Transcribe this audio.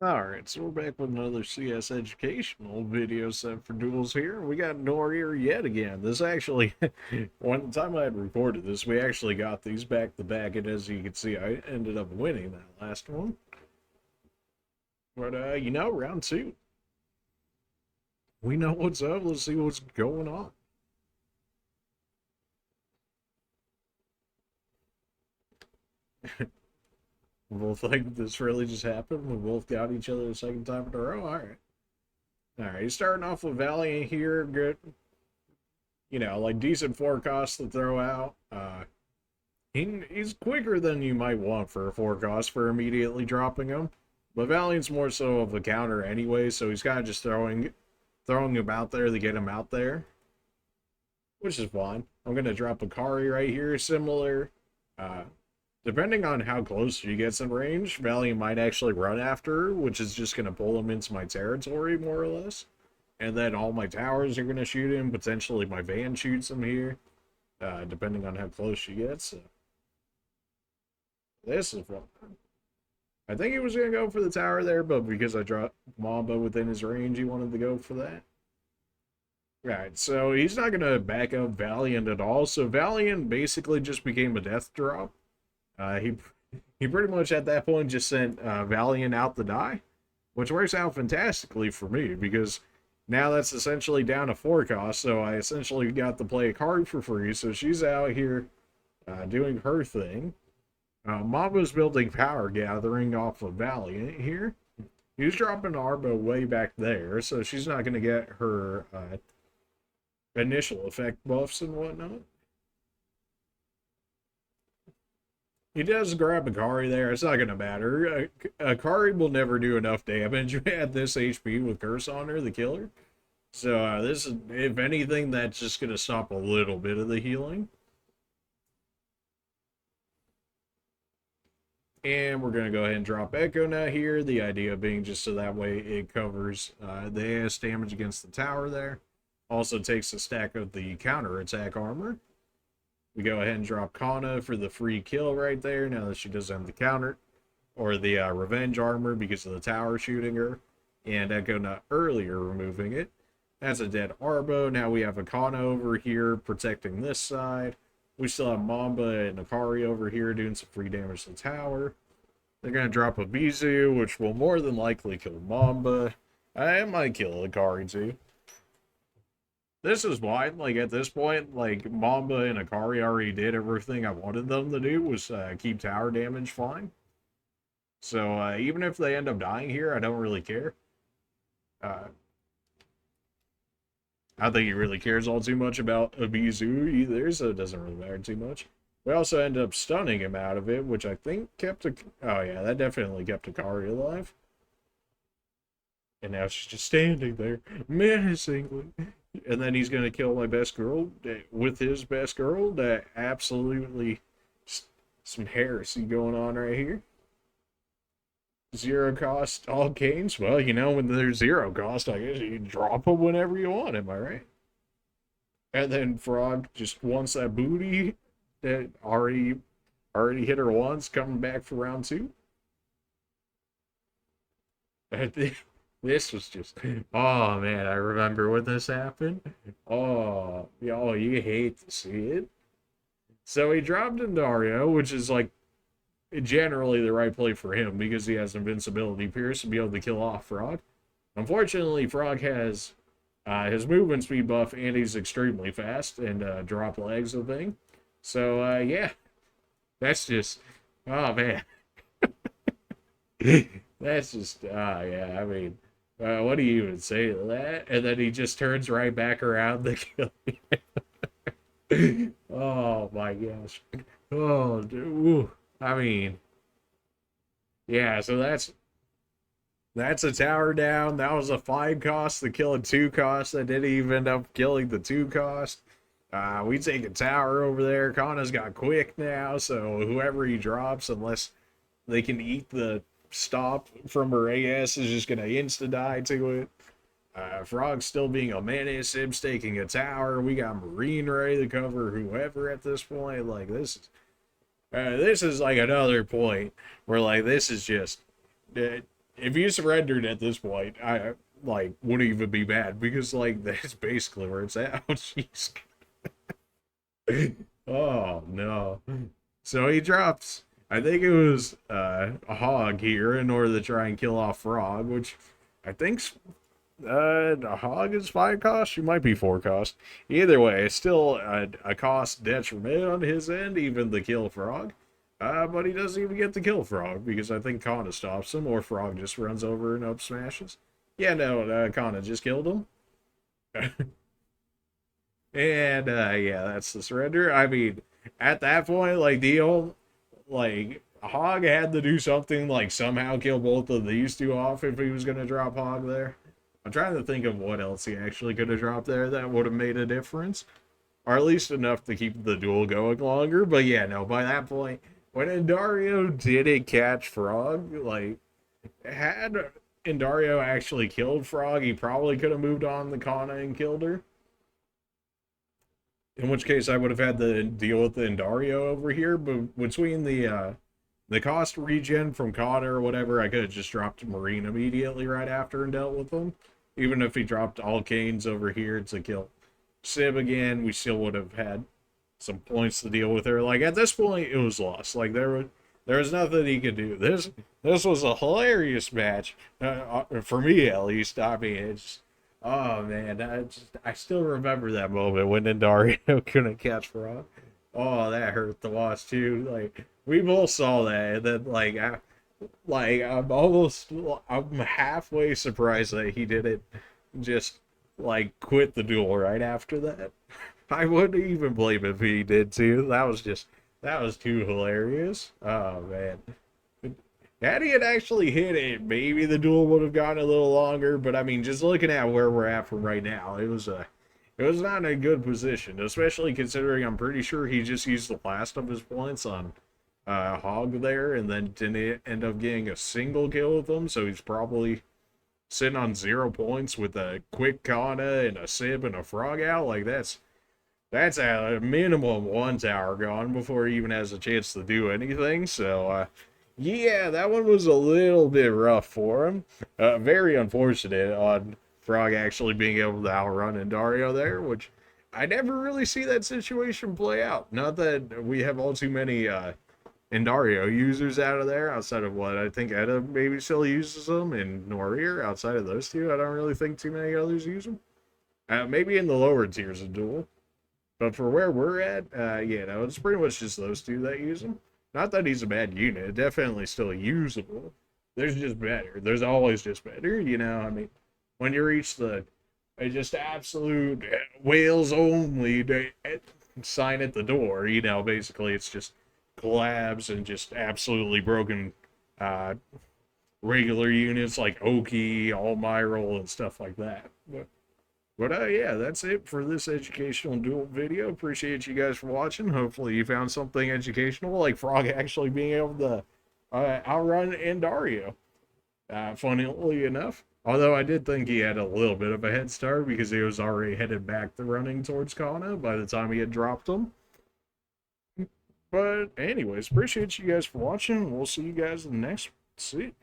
Alright, so we're back with another CS educational video set for Duels here. We got Noire yet again. This actually, one time I had recorded this, we actually got these back to back, and as you can see, I ended up winning that last one. But, round two. We know what's up, let's see what's going on. We both think this really just happened. We both got each other the second time in a row. Alright. Alright, he's starting off with Valiant here. Good, like decent forecast to throw out. He's quicker than you might want for a forecast for immediately dropping him. But Valiant's more so of a counter anyway, so he's kind of just throwing him out there to get him out there, which is fine. I'm gonna drop a Kari right here, similar. Uh, Depending on how close she gets in range, Valiant might actually run after her, which is just gonna pull him into my territory more or less. And then all my towers are gonna shoot him. Potentially my van shoots him here, depending on how close she gets. So this is fun. I think he was going to go for the tower there, but because I dropped Mamba within his range, he wanted to go for that. Right, so he's not going to back up Valiant at all. So Valiant basically just became a death drop. He pretty much at that point just sent Valiant out to die, which works out fantastically for me because now that's essentially down to 4 cost. So I essentially got to play a card for free. So she's out here doing her thing. Mamba's building power gathering off of Valiant here. He's dropping Arbo way back there, so she's not going to get her initial effect buffs and whatnot. He does grab Akari there. It's not going to matter. Akari will never do enough damage at this HP with Curse on her, the killer. So this is, if anything, that's just going to stop a little bit of the healing. And we're going to go ahead and drop Echo now here. The idea being just so that way it covers the AS damage against the tower there. Also takes a stack of the counter attack armor. We go ahead and drop Kana for the free kill right there now that she doesn't have the counter or the revenge armor because of the tower shooting her. And Echo not earlier removing it. That's a dead Arbo. Now we have a Kana over here protecting this side. We still have Mamba and Akari over here doing some free damage to the tower. They're going to drop a Bizu, which will more than likely kill Mamba. I might kill Akari too. This is why, like, at this point, like, Mamba and Akari already did everything I wanted them to do, was keep tower damage fine. So, even if they end up dying here, I don't really care. I don't think he really cares all too much about Abizu either, so it doesn't really matter too much. We also end up stunning him out of it, which I think kept a... Oh yeah, that definitely kept Akari alive. And now she's just standing there, menacingly. And then he's going to kill my best girl with his best girl. That absolutely some heresy going on right here. 0 cost all games. Well, when there's 0 cost, I guess you drop them whenever you want, am I right? And then Frog just wants that booty that already hit her once, coming back for round 2. This was just, oh man, I remember when this happened. Oh, you hate to see it. So he dropped Dario, which is like generally the right play for him because he has invincibility pierce to be able to kill off Frog. Unfortunately, Frog has his movement speed buff and he's extremely fast and drop legs and thing. So yeah, that's just, oh man. That's just, yeah, I mean, what do you even say to that? And then he just turns right back around to kill me. Oh my gosh. Oh, dude. Ooh. I mean, yeah, so that's a tower down. That was a 5 cost to kill a 2 cost. That didn't even end up killing the 2 cost. We take a tower over there. Kana's got quick now, so whoever he drops, unless they can eat the stop from her AS, is just gonna insta die to it. Frog's still being a menace. Him's taking a tower. We got Marine ready to cover whoever at this point. Like, this is like another point where, like, this is just if you surrendered at this point, I like wouldn't even be mad because like that's basically where it's at. Oh, jeez. Oh no. So he drops. I think it was a hog here in order to try and kill off frog, which I think's a hog is 5 cost. You might be 4 cost. Either way, it's still a cost detriment on his end, even the kill frog. But he doesn't even get the kill frog because I think Kana stops him, or frog just runs over and up smashes. Yeah, no, Kana just killed him. And yeah, that's the surrender. I mean, at that point, like Dio, like Hog had to do something, like somehow kill both of these two off if he was gonna drop Hog there. I'm trying to think of what else he actually could have dropped there that would have made a difference, or at least enough to keep the duel going longer. But yeah, no, by that point, when Indario didn't catch Frog, like had Indario actually killed Frog, he probably could have moved on the Kana and killed her. In which case, I would have had to deal with the Indario over here. But between the cost regen from Connor or whatever, I could have just dropped Marine immediately right after and dealt with him. Even if he dropped all Canes over here to kill Sib again, we still would have had some points to deal with her. Like at this point, it was lost. Like there was nothing he could do. This was a hilarious match for me at least. I mean, it's oh man, I still remember that moment when Indario couldn't catch Frog. Oh, that hurt to watch too. Like we both saw that, and then I'm halfway surprised that he didn't just like quit the duel right after that. I wouldn't even blame him if he did too. That was too hilarious. Oh man. Had he had actually hit it, maybe the duel would have gotten a little longer. But I mean, just looking at where we're at from right now, it was not in a good position, especially considering I'm pretty sure he just used the last of his points on Hog there, and then didn't end up getting a single kill with him. So he's probably sitting on 0 points with a quick Kana and a Sib and a Frog out. Like that's a minimum 1 tower gone before he even has a chance to do anything. So yeah, that one was a little bit rough for him. Very unfortunate on Frog actually being able to outrun Indario there, which I never really see that situation play out. Not that we have all too many Indario users out of there, outside of what I think Edda maybe still uses them, and Noire. Outside of those two, I don't really think too many others use them. Maybe in the lower tiers of Duel. But for where we're at, yeah, no, it's pretty much just those two that use them. Not that he's a bad unit, definitely still usable. There's just better. There's always just better, you know. I mean, when you reach the just absolute whales only sign at the door, you know, basically it's just collabs and just absolutely broken regular units like Oki, Almiral, and stuff like that. But yeah, that's it for this educational duel video. Appreciate you guys for watching. Hopefully you found something educational, like Frog actually being able to outrun Indario. Funnily enough. Although I did think he had a little bit of a head start because he was already headed back to running towards Kana by the time he had dropped him. But anyways, appreciate you guys for watching. We'll see you guys in the next. See.